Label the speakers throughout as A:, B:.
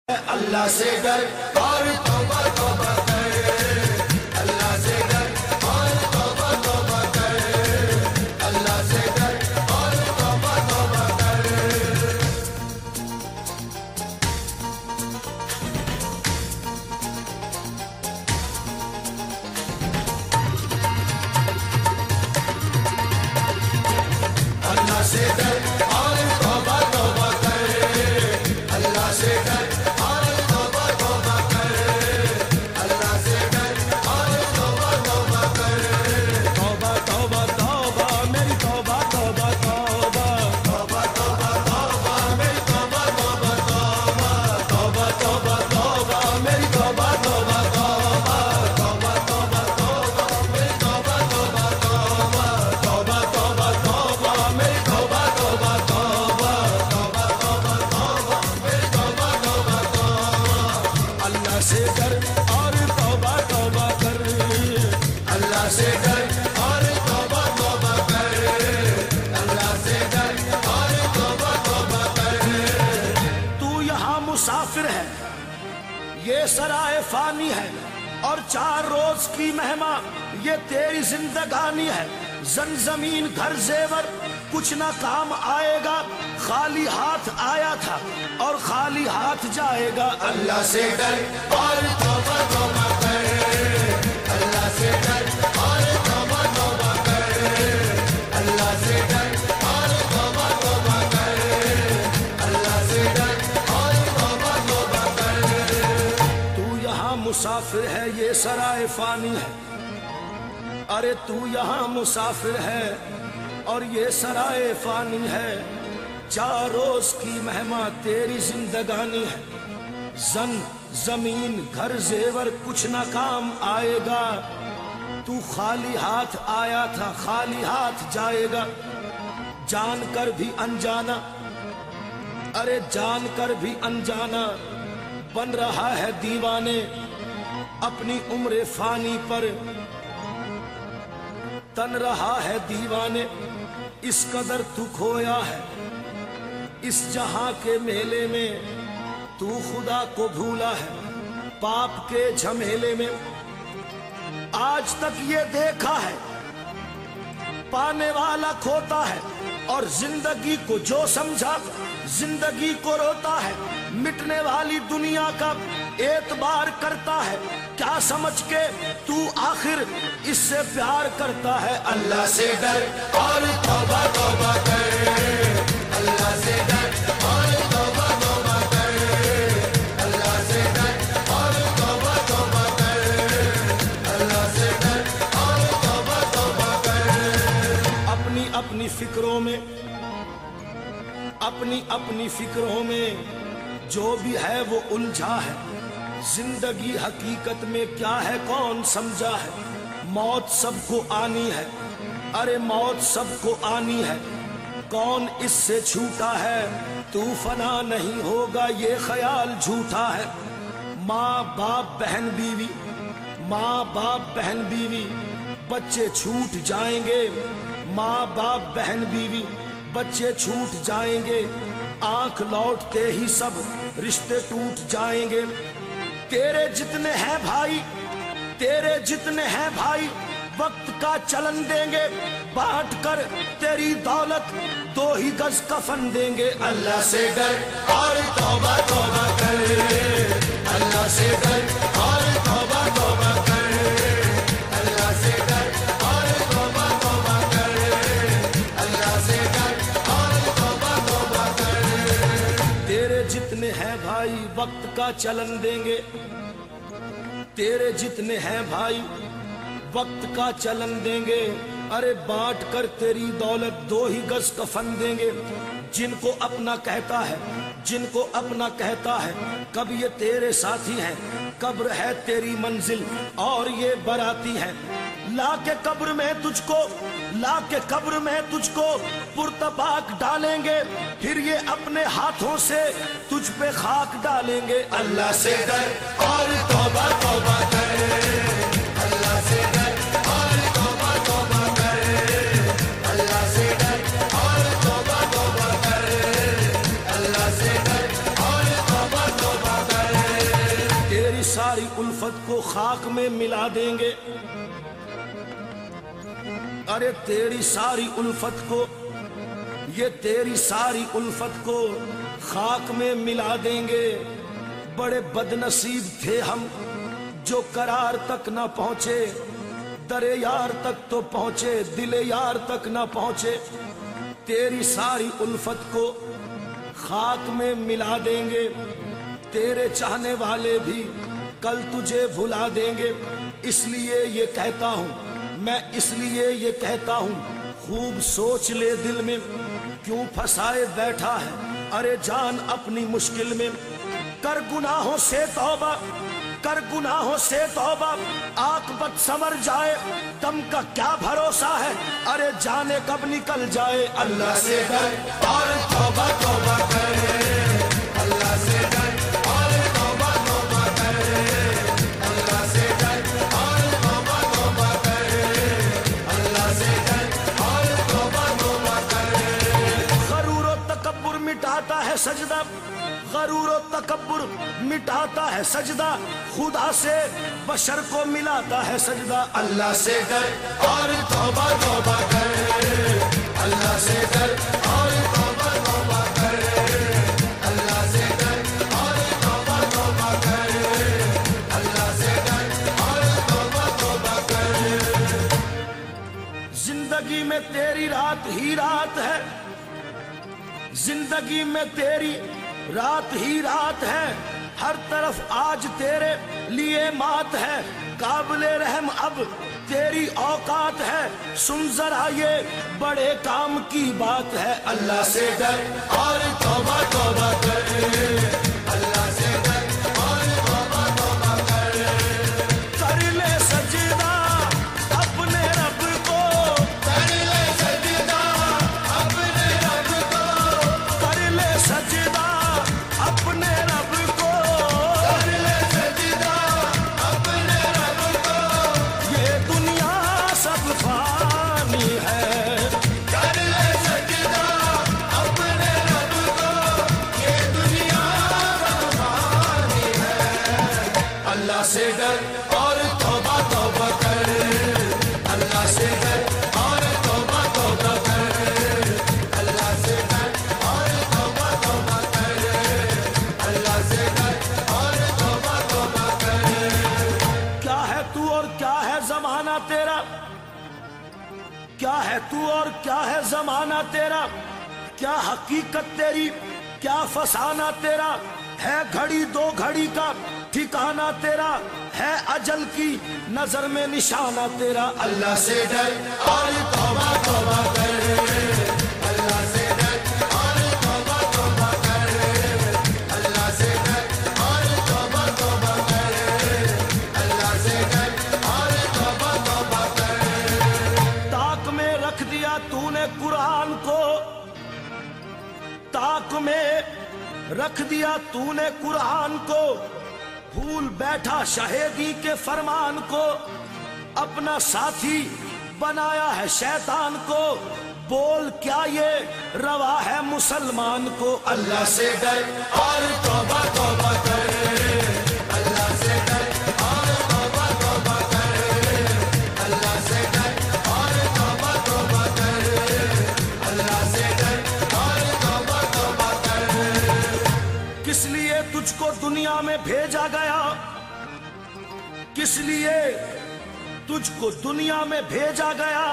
A: اللہ سے ڈر اور توبہ توبہ کر، اللہ سے ڈر اور توبہ توبہ کر، اللہ سے ڈر اور توبہ توبہ کر۔ اللہ سے ڈر اور توبہ توبہ کر، اللہ سے ڈر سے ڈر اور توبہ توبہ کر، اللہ سے ڈر اور توبہ توبہ کر، اللہ سے ڈر اور توبہ توبہ کر۔ تو یہاں مسافر ہے، یہ سرائے فانی ہے، اور 4 روز کی مہمان یہ تیری زندگانی ہے۔ زن زمین گھر زیور کچھ نہ کام آئے گا، خالی ہاتھ آیا تھا اور خالی ہاتھ جائے گا۔ اللہ سے ڈر اور توبہ توبہ کر، اللہ سے ڈر اور توبہ توبہ کر، اللہ سے ڈر اور توبہ توبہ کر، اللہ سے ڈر اور توبہ توبہ کر۔ تو یہاں مسافر ہے، یہ سرائے فانی ہے، ارے تو یہاں مسافر ہے اور یہ سرائے فانی ہے۔ 4 روز کی مہمان تیری زندگانی ہے، زن زمین گھر زیور کچھ نہ کام آئے گا۔ تو خالی ہاتھ آیا تھا، خالی ہاتھ جائے گا۔ جان کر بھی انجانا، ارے جان کر بھی انجانا بن رہا ہے دیوانے، اپنی عمر فانی پر تن رہا ہے دیوانے۔ اس قدر تو کھویا ہے اس جہاں کے میلے میں، تو خدا کو بھولا ہے پاپ کے جھمیلے میں۔ آج تک یہ دیکھا ہے پانے والا کھوتا ہے، اور زندگی کو جو سمجھا زندگی کو روتا ہے۔ مٹنے والی دنیا کا اعتبار کرتا ہے، کیا سمجھ کے تو آخر اس سے پیار کرتا ہے۔ اللہ سے ڈر اور توبہ توبہ کر، اللہ سے ڈر اور توبہ توبہ کر، اللہ سے ڈر اور توبہ توبہ کر، اللہ سے ڈر اور توبہ توبہ کر۔ اپنی اپنی فکروں میں، اپنی اپنی فکروں میں جو بھی ہے وہ الجھا ہے۔ زندگی حقیقت میں کیا ہے کون سمجھا ہے۔ موت سب کو آنی ہے، ارے موت سب کو آنی ہے، کون اس سے چھوٹا ہے۔ تو فنا نہیں ہوگا یہ خیال جھوٹا ہے۔ ماں باپ بہن بیوی، ماں باپ بہن بیوی بچے چھوٹ جائیں گے، ماں باپ بہن بیوی بچے چھوٹ جائیں گے۔ آنکھ لوٹتے ہی سب رشتے ٹوٹ جائیں گے۔ تیرے جتنے ہیں بھائی، تیرے جتنے ہیں بھائی وقت کا چلن دیں گے، بانٹ کر تیری دولت 2 ہی گز کفن دیں گے۔ اللہ سے ڈر اور توبہ توبہ کر، اللہ سے ڈر اور توبہ توبہ کر، اللہ سے ڈر اور توبہ توبہ کر، اللہ سے ڈر اور توبہ توبہ کر۔ تیرے جتنے ہیں بھائی وقت کا چلن دیں گے، تیرے جتنے ہیں بھائی وقت کا چلن دیں گے، ارے بانٹ کر تیری دولت 2 ہی گز کفن دیں گے۔ جن کو اپنا کہتا ہے، جن کو اپنا کہتا ہے، کب یہ تیرے ساتھی ہیں، قبر ہے تیری منزل اور یہ براتی ہے۔ لا کے قبر میں تجھ کو، لا کے قبر میں تجھ کو پرتپاک ڈالیں گے، پھر یہ اپنے ہاتھوں سے تجھ پہ خاک ڈالیں گے۔ اللہ سے ڈر اور توبہ توبہ کر، اللہ سے ڈر اور توبہ توبہ کر، اللہ سے ڈر اور توبہ توبہ کر، اللہ سے ڈر اور توبہ توبہ کر۔ उल्फत को खाक में मिला देंगे। अरे तेरी सारी उल्फत को, ये तेरी सारी उल्फत को खाक में मिला देंगे। बड़े बदनसीब थे हम जो करार तक न पहुंचे, दरे यार तक तो पहुंचे, दिले यार तक न पहुंचे। तेरी सारी उल्फत को खाक में मिला देंगे। तेरे चाहने वाले भी कल तुझे भुला देंगे। इसलिए ये कहता हूं, मैं इसलिए ये कहता हूं, खूब सोच ले दिल में, क्यों फंसाए बैठा है अरे जान अपनी मुश्किल में। कर गुनाहों से तौबा, कर गुनाहों से तौबा, आकबत संवर जाए, दम का क्या भरोसा है अरे जाने कब निकल जाए। अल्लाह से डर और तौबा तौबा कर, अल्लाह से डर और तौबा तौबा कर, अल्लाह से डर और तौबा तौबा कर, अल्लाह से डर और तौबा तौबा कर। गरूर और तकब्बुर मिटाता है सजदा, गरूर और तकब्बुर मिटाता है सजदा, खुदा से बशर को मिलाता है सजदा। अल्लाह से डर और तौबा तौबा कर, अल्लाह से डर और तौबा तौबा कर, अल्लाह से डर और तौबा तौबा कर, अल्लाह से डर और तौबा तौबा कर। जिंदगी में तेरी रात ही रात है, जिंदगी में तेरी रात ही रात है, हर तरफ आज तेरे लिए मात है। काबिले रहम अब तेरी औकात है, सुन जरा ये बड़े काम की बात है। अल्लाह से डर और तौबा तौबा कर, अल्लाह से डर और तौबा तौबा कर। कर ले सजदा अपने रब को, कर ले सजदा अपने रब को, कर ले सजदा अपने रब को, कर ले सजदा अपने रब को। ये दुनिया सब फानी है, कर ले सजदा अपने रब को, ये दुनिया सब फानी है। अल्लाह से डर और तौबा तौबा कर, अल्लाह से डर और तौबा तौबा कर, अल्लाह से डर और तौबा तौबा कर, अल्लाह से डर और तौबा तौबा कर। क्या है तू और क्या है जमाना तेरा, क्या है तू और क्या है जमाना तेरा, क्या हकीकत तेरी क्या फसाना तेरा। है घड़ी दो घड़ी का ठिकाना तेरा, है अजल की नजर में निशाना तेरा। अल्लाह से डर और तौबा तौबा कर, अल्लाह से डर और तौबा तौबा कर, अल्लाह से डर और तौबा तौबा कर, अल्लाह से डर और तौबा तौबा कर। ताक में रख दिया तूने कुरान को, ताक में रख दिया तूने कुरान को, भूल बैठा शहीदी के फरमान को, अपना साथी बनाया है शैतान को। बोल क्या ये रवा है मुसलमान को। अल्लाह से डर और तौबा तौबा कर, अल्लाह से डर और तौबा तौबा कर, अल्लाह से डर और तौबा तौबा कर, अल्लाह से डर और तौबा तौबा कर। किस लिए तुझको दुनिया में भेजा गया, किस लिए तुझको दुनिया में भेजा गया,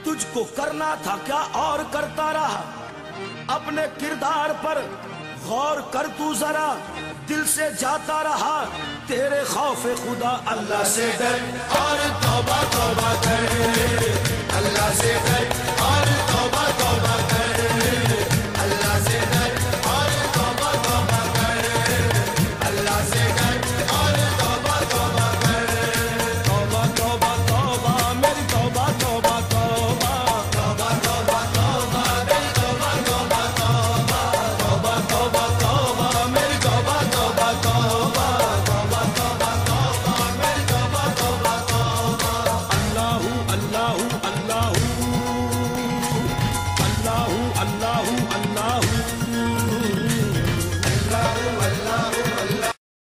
A: तुझको करना था क्या और करता रहा। अपने किरदार पर गौर कर तू जरा, दिल से जाता रहा तेरे खौफे खुदा। अल्लाह से डर और तौबा तौबा कर, अल्लाह से डर और तौबा तौबा